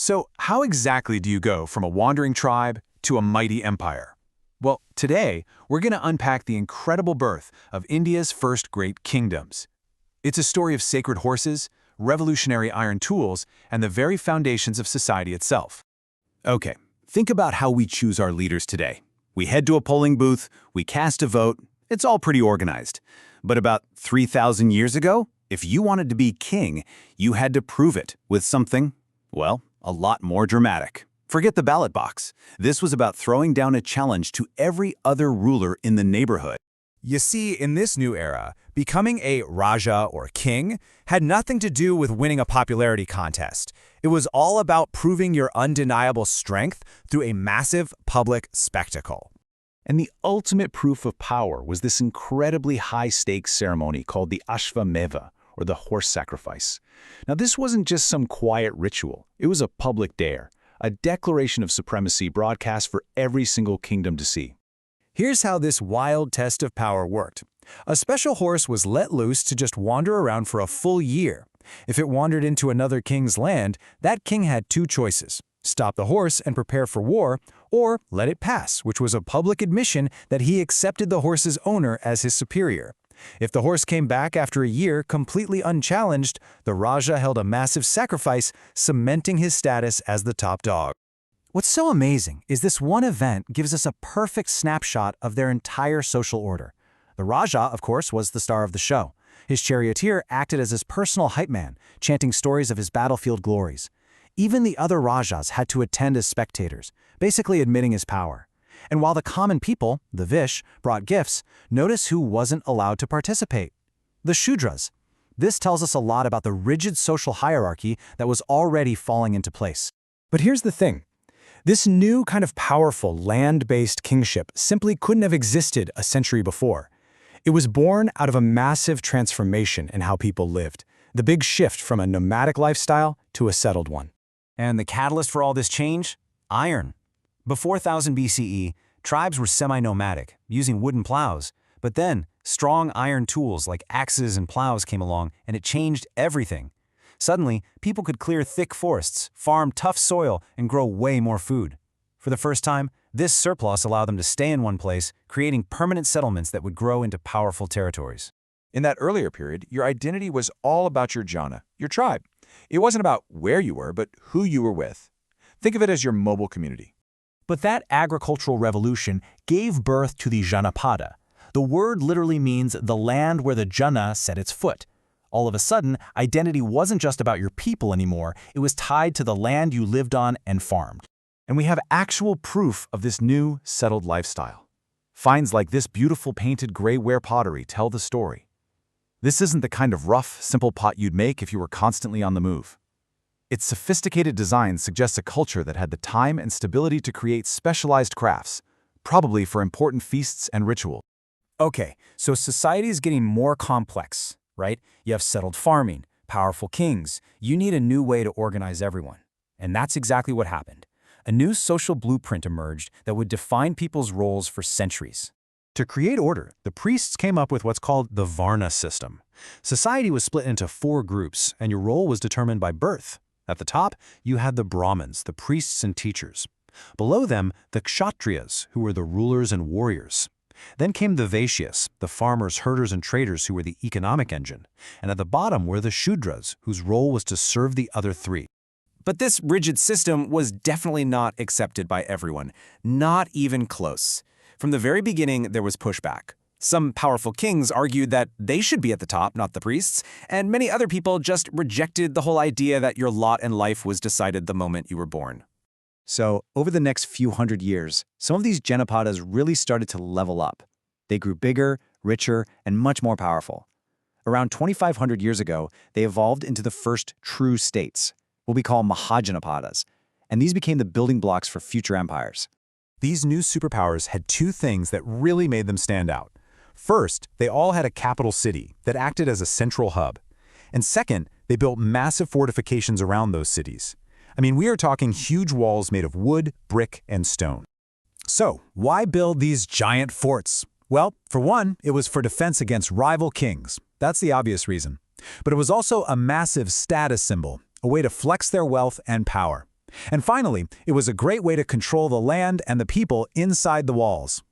So how exactly do you go from a wandering tribe to a mighty empire? Well, today, we're going to unpack the incredible birth of India's first great kingdoms. It's a story of sacred horses, revolutionary iron tools, and the very foundations of society itself. Okay, think about how we choose our leaders today. We head to a polling booth, we cast a vote, it's all pretty organized. But about 3,000 years ago, if you wanted to be king, you had to prove it with something, well, a lot more dramatic. Forget the ballot box. This was about throwing down a challenge to every other ruler in the neighborhood. You see, in this new era, becoming a Raja or king had nothing to do with winning a popularity contest. It was all about proving your undeniable strength through a massive public spectacle. And the ultimate proof of power was this incredibly high-stakes ceremony called the Ashvameva, or the horse sacrifice. Now, this wasn't just some quiet ritual. It was a public dare, a declaration of supremacy broadcast for every single kingdom to see. Here's how this wild test of power worked. A special horse was let loose to just wander around for a full year. If it wandered into another king's land, that king had two choices: stop the horse and prepare for war, or let it pass, which was a public admission that he accepted the horse's owner as his superior. If the horse came back after a year completely unchallenged, the Raja held a massive sacrifice, cementing his status as the top dog. What's so amazing is this one event gives us a perfect snapshot of their entire social order. The Raja, of course, was the star of the show. His charioteer acted as his personal hype man, chanting stories of his battlefield glories. Even the other Rajas had to attend as spectators, basically admitting his power. And while the common people, the Vish, brought gifts, notice who wasn't allowed to participate: the Shudras. This tells us a lot about the rigid social hierarchy that was already falling into place. But here's the thing. This new kind of powerful land-based kingship simply couldn't have existed a century before. It was born out of a massive transformation in how people lived, the big shift from a nomadic lifestyle to a settled one. And the catalyst for all this change? Iron. Before 1000 BCE, tribes were semi-nomadic, using wooden plows. But then, strong iron tools like axes and plows came along, and it changed everything. Suddenly, people could clear thick forests, farm tough soil, and grow way more food. For the first time, this surplus allowed them to stay in one place, creating permanent settlements that would grow into powerful territories. In that earlier period, your identity was all about your jana, your tribe. It wasn't about where you were, but who you were with. Think of it as your mobile community. But that agricultural revolution gave birth to the janapada. The word literally means the land where the jana set its foot. All of a sudden, identity wasn't just about your people anymore, it was tied to the land you lived on and farmed. And we have actual proof of this new, settled lifestyle. Finds like this beautiful painted gray ware pottery tell the story. This isn't the kind of rough, simple pot you'd make if you were constantly on the move. Its sophisticated design suggests a culture that had the time and stability to create specialized crafts, probably for important feasts and rituals. Okay, so society is getting more complex, right? You have settled farming, powerful kings. You need a new way to organize everyone. And that's exactly what happened. A new social blueprint emerged that would define people's roles for centuries. To create order, the priests came up with what's called the Varna system. Society was split into 4 groups, and your role was determined by birth. At the top, you had the Brahmins, the priests and teachers. Below them, the Kshatriyas, who were the rulers and warriors. Then came the Vaishyas, the farmers, herders, and traders who were the economic engine. And at the bottom were the Shudras, whose role was to serve the other 3. But this rigid system was definitely not accepted by everyone, not even close. From the very beginning, there was pushback. Some powerful kings argued that they should be at the top, not the priests, and many other people just rejected the whole idea that your lot in life was decided the moment you were born. So, over the next few hundred years, some of these janapadas really started to level up. They grew bigger, richer, and much more powerful. Around 2,500 years ago, they evolved into the first true states, what we call Mahajanapadas, and these became the building blocks for future empires. These new superpowers had 2 things that really made them stand out. First, they all had a capital city that acted as a central hub. And second, they built massive fortifications around those cities. I mean, we are talking huge walls made of wood, brick, and stone. So, why build these giant forts? Well, for one, it was for defense against rival kings. That's the obvious reason. But it was also a massive status symbol, a way to flex their wealth and power. And finally, it was a great way to control the land and the people inside the walls.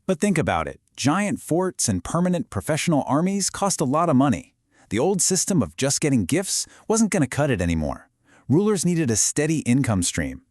But think about it. Giant forts and permanent professional armies cost a lot of money. The old system of just getting gifts wasn't going to cut it anymore. Rulers needed a steady income stream.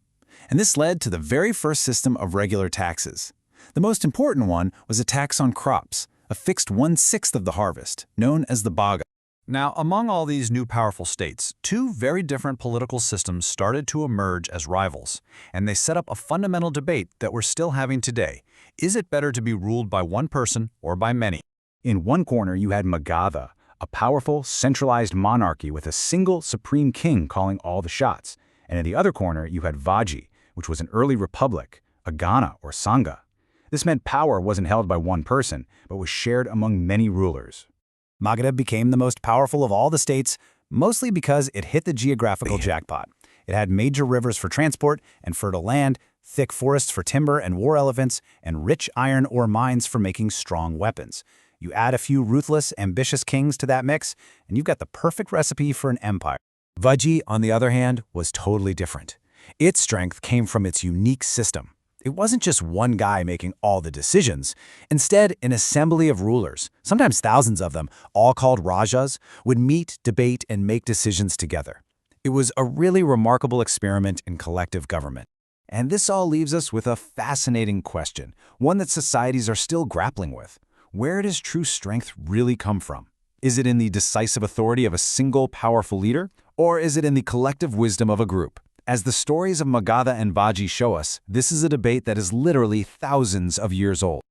And this led to the very first system of regular taxes. The most important one was a tax on crops, a fixed 1/6 of the harvest, known as the baga. Now, among all these new powerful states, two very different political systems started to emerge as rivals, and they set up a fundamental debate that we're still having today. Is it better to be ruled by one person or by many? In one corner, you had Magadha, a powerful, centralized monarchy with a single supreme king calling all the shots. And in the other corner, you had Vaji, which was an early republic, a Gana or Sangha. This meant power wasn't held by one person, but was shared among many rulers. Magadha became the most powerful of all the states, mostly because it hit the geographical jackpot. It had major rivers for transport and fertile land, thick forests for timber and war elephants, and rich iron ore mines for making strong weapons. You add a few ruthless, ambitious kings to that mix, and you've got the perfect recipe for an empire. Vaji, on the other hand, was totally different. Its strength came from its unique system. It wasn't just one guy making all the decisions. Instead, an assembly of rulers, sometimes thousands of them, all called rajas, would meet, debate, and make decisions together. It was a really remarkable experiment in collective government. And this all leaves us with a fascinating question, one that societies are still grappling with. Where does true strength really come from? Is it in the decisive authority of a single powerful leader? Or is it in the collective wisdom of a group? As the stories of Magadha and Vaji show us, this is a debate that is literally thousands of years old.